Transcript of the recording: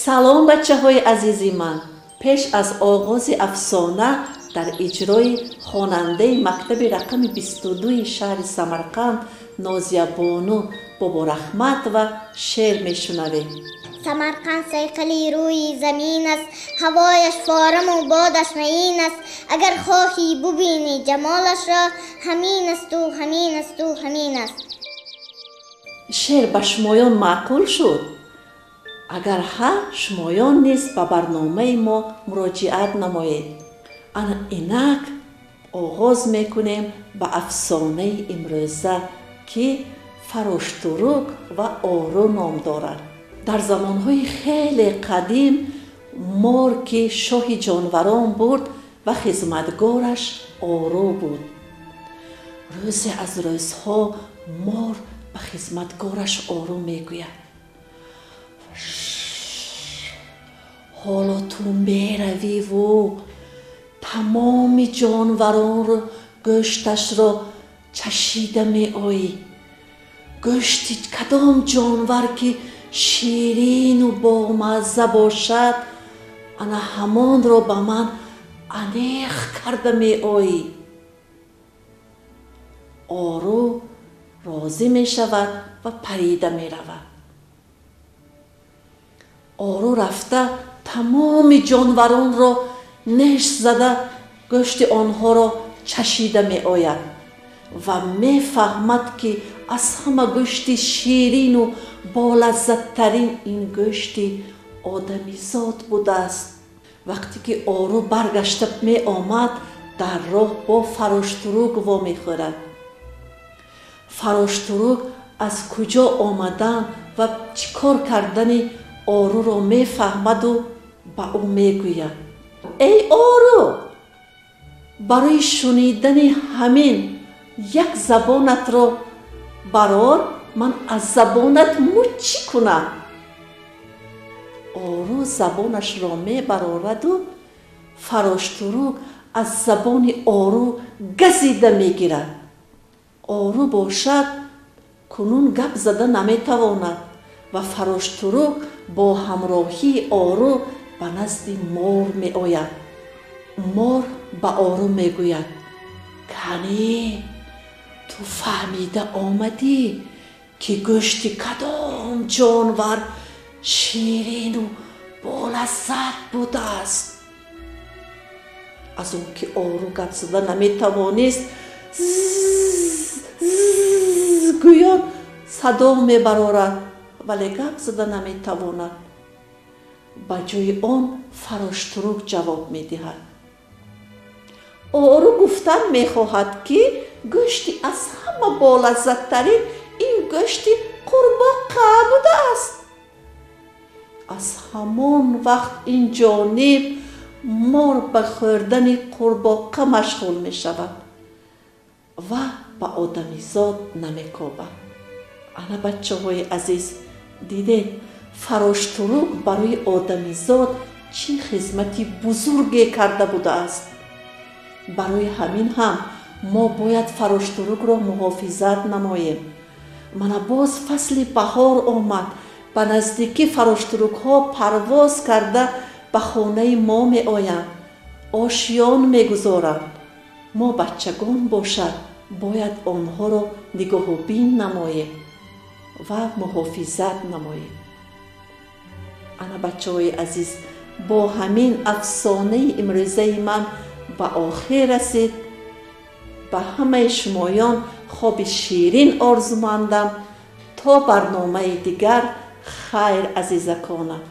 салом бачаҳои азизи ман. пеш аз оғози афсона дар иҷрои хонандаи мактаби рақами 22 шаҳри Самарқанд Нозиябону Бобораҳматова шеър мешунавем. Самарқанд сайқали рӯи замин аст, ҳавояш фораму бодаш маин аст. Агар хоҳӣ бубинӣ ҷамолашро, ҳамин асту, ҳамин асту, ҳамин аст. шеър ба шумоён маъқул шуд? агар ҳа, шумоён низ ба барномаи мо муроҷиат намоед. ана инак оғоз мекунем ба афсонаи имрӯза ки фароштурук ва ору ном дорад. дар замонҳои хеле қадим мор ки шоҳи ҷонварон буд ва хизматгораш ору буд. рӯзе аз рӯзҳо мор ба хизматгораш ору мегӯяд: ҳоло ту меравиву тамоми ҷонваронро гӯшташро чашида меоӣ. гӯшти кадом ҷонвар ки ширину бомазза бошад, ана ҳамонро ба ман аниқ карда меоӣ. ору розӣ мешавад ва парида меравад. ору рафта тамоми ҷонваронро неш зада гӯшти онҳоро чашида меояд ва мефаҳмад ки аз ҳама гӯшти ширину болаззаттарин ин гӯшти одамизод будааст. вақте ки ору баргашта меомад, дар роҳ бо фароштурук вомехӯрад. фароштурук аз куҷо омадан ва чӣ кор кардани оруро мефаҳмаду ба ӯ мегӯяд: эй ору, барои шунидани ҳамин як забонатро барор, ман аз забонат муччӣ кунам. ору забонашро мебарораду фароштурук аз забони ору газида мегирад. ору бошад кунун гап зада наметавонад ва фароштурук бо ҳамроҳии ору ба назди мор меояд. мор ба ору мегӯяд: канӣ ту фаҳмида омадӣ ки гӯшти кадом ҷонвар ширину болаззат будааст? аз он ки ору гап зада наметавонист, гӯён садо мебарорад, вале гап зада наметавонад. ба ҷои он фароштурук ҷавоб медиҳад: ору гуфтан мехоҳад ки гӯшти аз ҳама болаззаттарин ин гӯшти қурбоққа будааст. аз ҳамон вақт ин ҷониб мор ба хӯрдани қурбоққа машғул мешавад ва ба одамизод намекобад. ана бачаҳои азиз, дидед фароштурук барои одамизод чӣ хизмати бузурге карда будааст. барои ҳамин ҳам мо бояд фароштурукро муҳофизат намоем. мана боз фасли баҳор омад. ба наздикӣ фароштурукҳо парвоз карда ба хонаи мо меоянд, ошиён мегузоранд. мо бачагон бошад бояд онҳоро нигоҳубин намоем ва муҳофизат намоем. ана бачаҳои азиз, бо ҳамин афсонаи имрӯзаи ман ба охир расид. ба ҳамаи шумоён хоби ширин орзумандам. то барномаи дигар, хайр азизаконам.